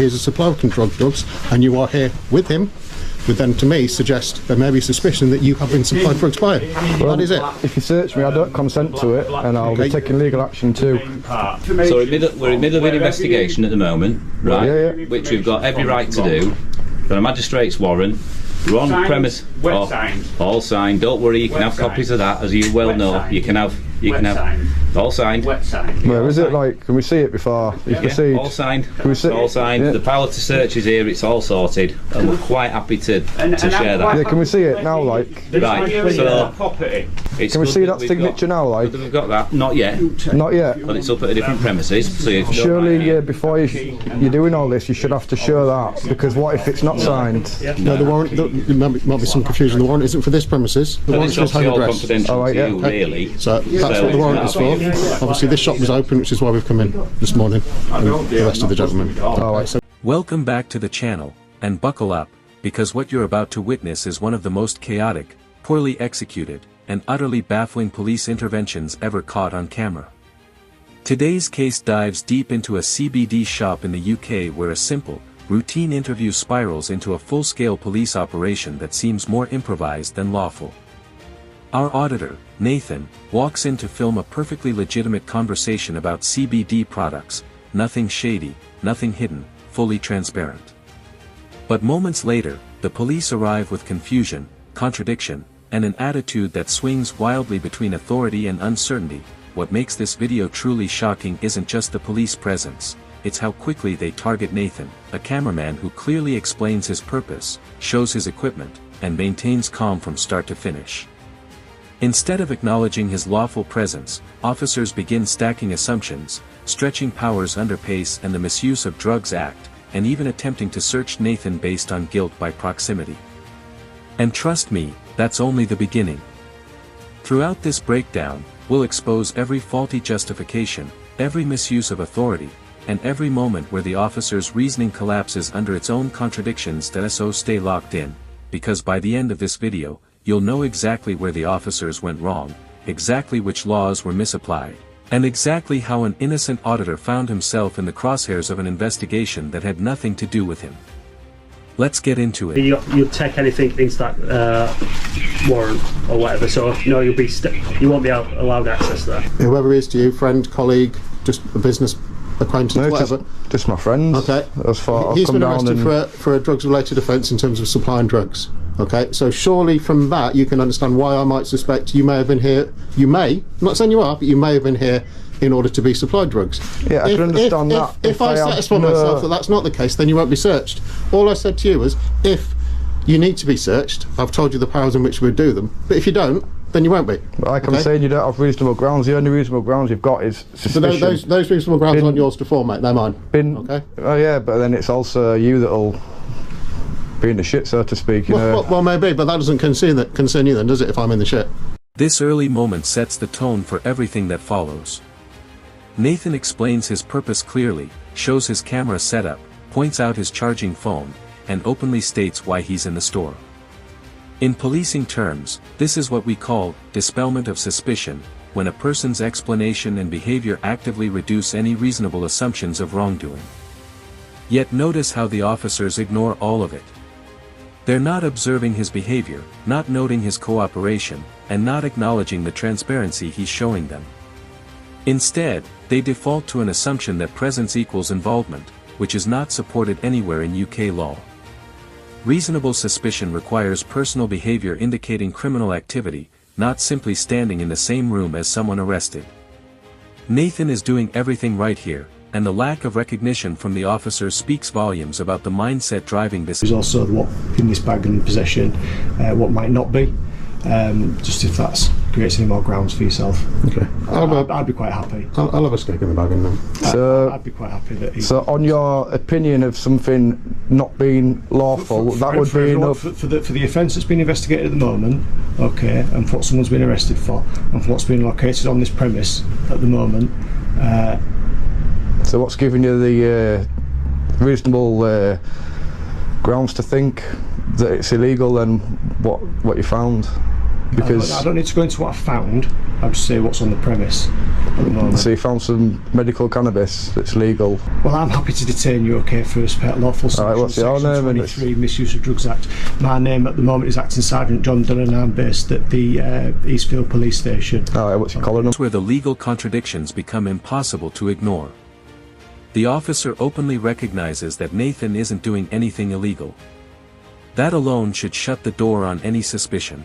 He's a supplier of controlled drugs, and you are here with him, would then to me suggest there may be suspicion that you have been supplied drugs by him. Well, that is it. If you search me, I don't consent to it, and I'll be taking legal action too. So we're in the middle of an investigation at the moment, right? Yeah. Which we've got every right to do. Got a magistrate's warrant. We're on the premise. All signed. Don't worry, you can have copies of that, as you well know. You can have all signed. Where is it? Like, can we see it before you proceed? All signed. Can we see all signed. Yeah. The power to search is here. It's all sorted, and we're quite happy to share that. Yeah, can we see it now? Like, right. So can we see that signature now? Like, we've got that. Not yet. Not yet. But it's up at a different premises. So surely, before you're doing all this, you should have to show that, because what if it's not signed? No, the warrant. There might be some confusion. The warrant isn't for this premises. The warrant is home address. Confidential to you, really. So that's what the warrant is for. Obviously, this shop was open, which is why we've come in this morning, and the rest of the gentlemen. Welcome back to the channel, and buckle up, because what you're about to witness is one of the most chaotic, poorly executed, and utterly baffling police interventions ever caught on camera. Today's case dives deep into a CBD shop in the UK where a simple, routine interview spirals into a full-scale police operation that seems more improvised than lawful. Our auditor, Nathan, walks in to film a perfectly legitimate conversation about CBD products, nothing shady, nothing hidden, fully transparent. But moments later, the police arrive with confusion, contradiction, and an attitude that swings wildly between authority and uncertainty. What makes this video truly shocking isn't just the police presence, it's how quickly they target Nathan, a cameraman who clearly explains his purpose, shows his equipment, and maintains calm from start to finish. Instead of acknowledging his lawful presence, officers begin stacking assumptions, stretching powers under PACE and the Misuse of Drugs Act, and even attempting to search Nathan based on guilt by proximity. And trust me, that's only the beginning. Throughout this breakdown, we'll expose every faulty justification, every misuse of authority, and every moment where the officer's reasoning collapses under its own contradictions. So stay locked in, because by the end of this video, you'll know exactly where the officers went wrong, exactly which laws were misapplied, and exactly how an innocent auditor found himself in the crosshairs of an investigation that had nothing to do with him. Let's get into it. You'll take anything into that warrant or whatever, so no, you won't be allowed access there. Whoever is to you, friend, colleague, just a business acquaintance, no, whatever. Just my friend. Okay. As far He's been arrested for a drugs-related offence in terms of supplying drugs. Okay, so surely from that you can understand why I might suspect you may have been here. I'm not saying you are, but you may have been here in order to be supplied drugs. Yeah, I can understand that. If I satisfy myself that that's not the case, then you won't be searched. All I said to you was, if you need to be searched, I've told you the powers in which we do them, but if you don't, then you won't be. Like I'm saying, you don't have reasonable grounds. The only reasonable grounds you've got is suspicion. So those reasonable grounds aren't yours to form, mate, they're mine. Okay? Oh yeah, but then it's also you that'll be in the shit, so to speak. You know. Well, maybe, but that doesn't concern you then, does it, if I'm in the shit? This early moment sets the tone for everything that follows. Nathan explains his purpose clearly, shows his camera setup, points out his charging phone, and openly states why he's in the store. In policing terms, this is what we call dispelment of suspicion, when a person's explanation and behavior actively reduce any reasonable assumptions of wrongdoing. Yet notice how the officers ignore all of it. They're not observing his behavior, not noting his cooperation, and not acknowledging the transparency he's showing them. Instead, they default to an assumption that presence equals involvement, which is not supported anywhere in UK law. Reasonable suspicion requires personal behavior indicating criminal activity, not simply standing in the same room as someone arrested. Nathan is doing everything right here, and the lack of recognition from the officers speaks volumes about the mindset driving this. There's also what in this bag and possession, what might not be, just if that creates any more grounds for yourself. Okay. I'd be quite happy. I'll have a steak in the bag and then. So, I'd be quite happy that. So on your opinion of something not being lawful, that would be enough for the offence that's been investigated at the moment, okay, and for what someone's been arrested for, and for what's been located on this premise at the moment. So what's giving you the reasonable grounds to think that it's illegal, and what you found? Because I don't need to go into what I found. I'll just say what's on the premise. at the moment. So you found some medical cannabis that's legal? Well, I'm happy to detain you, okay, for lawful Alright, what's your section name? 23 Misuse of Drugs Act. My name at the moment is Acting Sergeant John Dillon, and I'm based at the Eastfield Police Station. Alright, what's your collar? That's where the legal contradictions become impossible to ignore. The officer openly recognizes that Nathan isn't doing anything illegal. That alone should shut the door on any suspicion.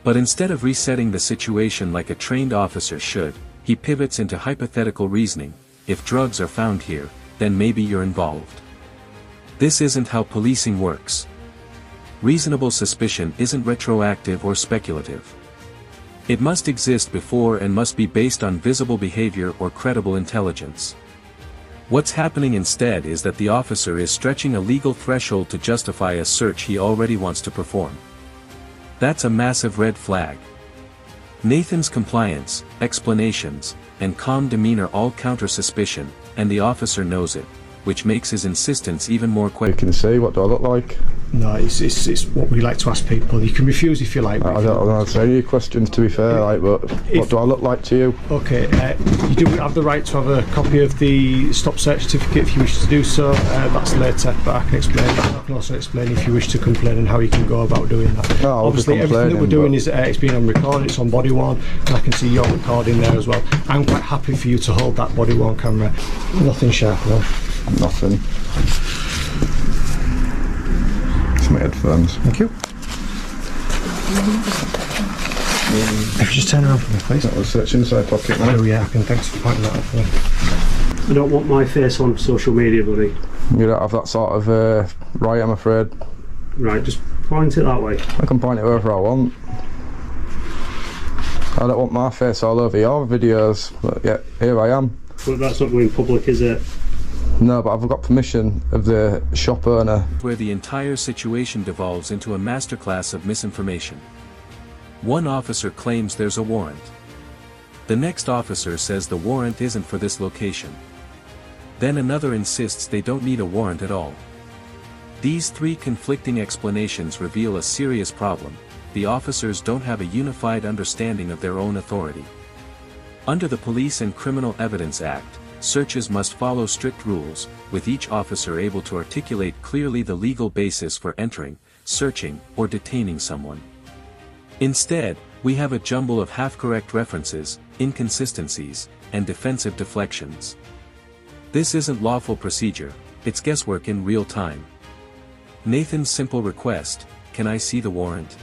But instead of resetting the situation like a trained officer should, he pivots into hypothetical reasoning. If drugs are found here, then maybe you're involved. This isn't how policing works. Reasonable suspicion isn't retroactive or speculative. It must exist before and must be based on visible behavior or credible intelligence. What's happening instead is that the officer is stretching a legal threshold to justify a search he already wants to perform. That's a massive red flag. Nathan's compliance, explanations, and calm demeanor all counter suspicion, and the officer knows it, which makes his insistence even more You can see, what do I look like? No, it's what we like to ask people. You can refuse if you like. I don't answer any questions, to be fair, like, but what do I look like to you? Okay, you do have the right to have a copy of the stop search certificate if you wish to do so. That's later, but I can explain. I can also explain if you wish to complain and how you can go about doing that. No, obviously, everything that we're doing is it's being on record. It's on body worn, and I can see your recording there as well. I'm quite happy for you to hold that body worn camera. Nothing sharp, no. Nothing. It's my headphones. Thank you. If you just turn around for me, please. That was search inside pocket, mate. Oh yeah, I can. Thanks for pointing that out for me. I don't want my face on social media, buddy. You don't have that sort of right, I'm afraid. Right, just point it that way. I can point it wherever I want. I don't want my face all over your videos, but yeah, here I am. But that's not going public, is it? No, but I've got permission of the shop owner. Where the entire situation devolves into a masterclass of misinformation. One officer claims there's a warrant. The next officer says the warrant isn't for this location. Then another insists they don't need a warrant at all. These three conflicting explanations reveal a serious problem. The officers don't have a unified understanding of their own authority. Under the Police and Criminal Evidence Act, searches must follow strict rules, with each officer able to articulate clearly the legal basis for entering, searching, or detaining someone. Instead, we have a jumble of half-correct references, inconsistencies, and defensive deflections. This isn't lawful procedure, it's guesswork in real time. Nathan's simple request, "Can I see the warrant?"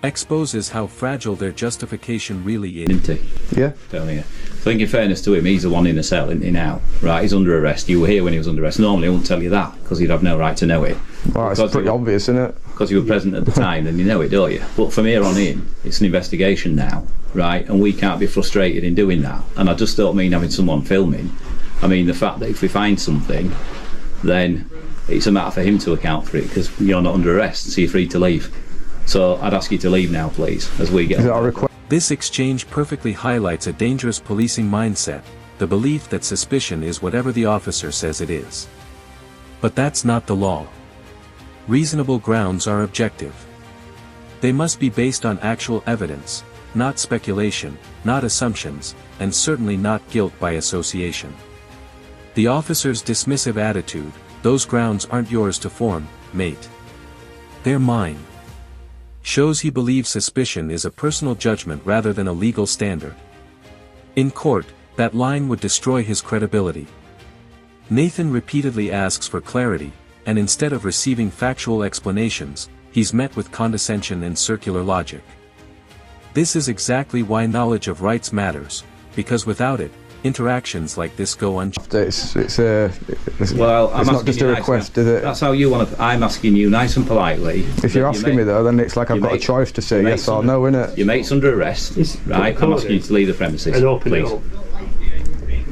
exposes how fragile their justification really is. Isn't he? Yeah. Telling you. I think in fairness to him, he's the one in the cell, isn't he now? Right, he's under arrest. You were here when he was under arrest. Normally I wouldn't tell you that, because he'd have no right to know it. Well, it's pretty obvious, isn't it? Because you were present at the time, then you know it, don't you? But from here on in, it's an investigation now, right? And we can't be frustrated in doing that. And I just don't mean having someone filming. I mean the fact that if we find something, then it's a matter for him to account for it, because you're not under arrest, so you're free to leave. So I'd ask you to leave now, please, as we get... Is that a request? This exchange perfectly highlights a dangerous policing mindset, the belief that suspicion is whatever the officer says it is. But that's not the law. Reasonable grounds are objective. They must be based on actual evidence, not speculation, not assumptions, and certainly not guilt by association. The officer's dismissive attitude, "Those grounds aren't yours to form, mate. They're mine," shows he believes suspicion is a personal judgment rather than a legal standard. In court, that line would destroy his credibility. Nathan repeatedly asks for clarity, and instead of receiving factual explanations, he's met with condescension and circular logic. This is exactly why knowledge of rights matters, because without it, interactions like this go unchecked. It's Well, I'm not just a request, is it? That's how you want to... I'm asking you nice and politely. If you're asking me though, then it's like I've got a choice to say yes or no, innit? Your mate's under arrest, right? I'm asking you to leave the premises, please.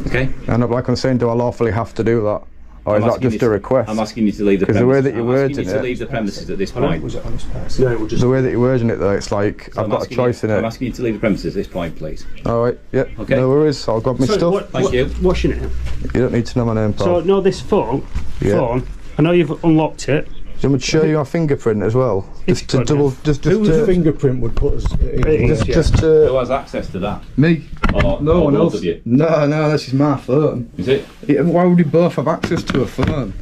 Okay? And like I'm saying, do I lawfully have to do that? Or is that just a request? I'm asking you to leave the Because premises. the way that you're wording I'm asking you to leave the premises at this point. The way that you're wording it though, it's like I've got a choice in it. I'm asking you to leave the premises at this point, please. Alright, yeah. Okay. No worries, I'll grab my stuff. Thank you. What's your name? You don't need to know my name, pal. So, no, this phone, Yeah. I know you've unlocked it, Do you want me to show you our fingerprint as well? Just to double, Whose fingerprint would put us? Who has access to that? Me. Or, No or one both else. of you? No, this is my phone. Is it? Why would we both have access to a phone?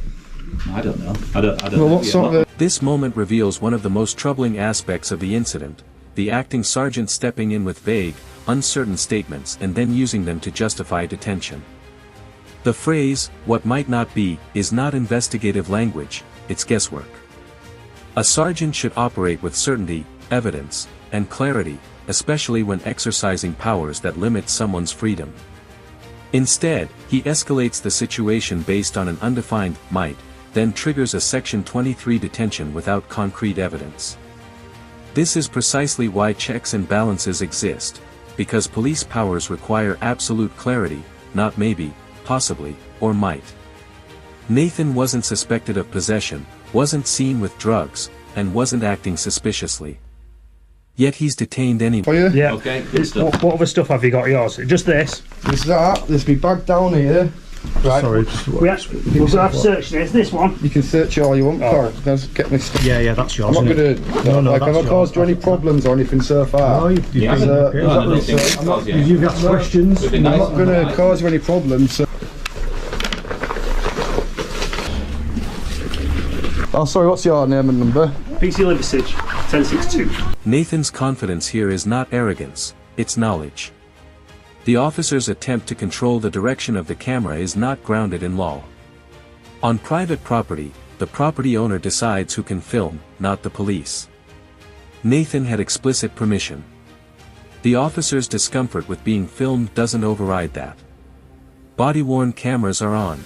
I don't know. I don't Well, know. what sort of This moment reveals one of the most troubling aspects of the incident, the acting sergeant stepping in with vague, uncertain statements and then using them to justify detention. The phrase, "what might not be," is not investigative language, it's guesswork. A sergeant should operate with certainty, evidence, and clarity, especially when exercising powers that limit someone's freedom. Instead, he escalates the situation based on an undefined might, then triggers a Section 23 detention without concrete evidence. This is precisely why checks and balances exist, because police powers require absolute clarity, not maybe, possibly, or might. Nathan wasn't suspected of possession, wasn't seen with drugs, and wasn't acting suspiciously. Yet he's detained anyway. for you? Yeah. Okay, good stuff. What other stuff have you got yours? Just this? There's that. There's me bag down here. Right. Sorry. We'll have searched this one. You can search it all you want. Sorry, let's get me stuff. Yeah, that's yours. I'm not isn't gonna. it? No, like, have that's I caused you yours. any problems or anything so far? No, you've Yeah, been okay. no, I don't think so- it does, yeah. You've got questions. We've been I'm nice not gonna cause you any problems. So. Oh, sorry. What's your name and number? PC Liversidge, 1062. Nathan's confidence here is not arrogance, it's knowledge. The officer's attempt to control the direction of the camera is not grounded in law. On private property, the property owner decides who can film, not the police. Nathan had explicit permission. The officer's discomfort with being filmed doesn't override that. Body-worn cameras are on.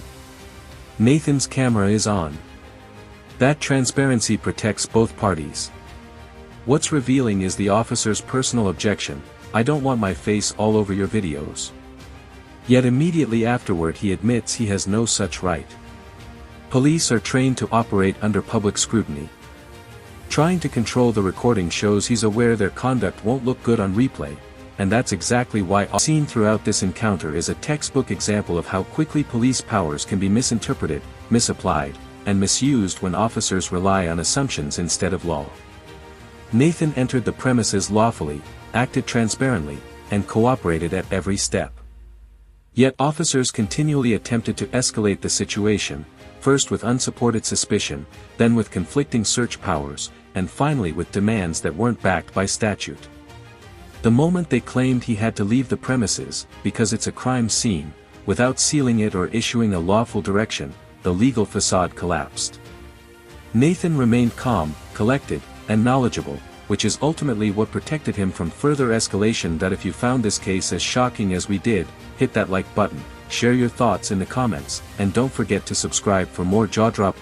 Nathan's camera is on. That transparency protects both parties. What's revealing is the officer's personal objection: "I don't want my face all over your videos." Yet immediately afterward he admits he has no such right. Police are trained to operate under public scrutiny. Trying to control the recording shows he's aware their conduct won't look good on replay, and that's exactly why all seen throughout this encounter is a textbook example of how quickly police powers can be misinterpreted, misapplied, and misused when officers rely on assumptions instead of law. Nathan entered the premises lawfully, acted transparently, and cooperated at every step. Yet officers continually attempted to escalate the situation, first with unsupported suspicion, then with conflicting search powers, and finally with demands that weren't backed by statute. The moment they claimed he had to leave the premises, because it's a crime scene, without sealing it or issuing a lawful direction, the legal facade collapsed. Nathan remained calm, collected, and knowledgeable, which is ultimately what protected him from further escalation. That if you found this case as shocking as we did, hit that like button, share your thoughts in the comments, and don't forget to subscribe for more jaw-drop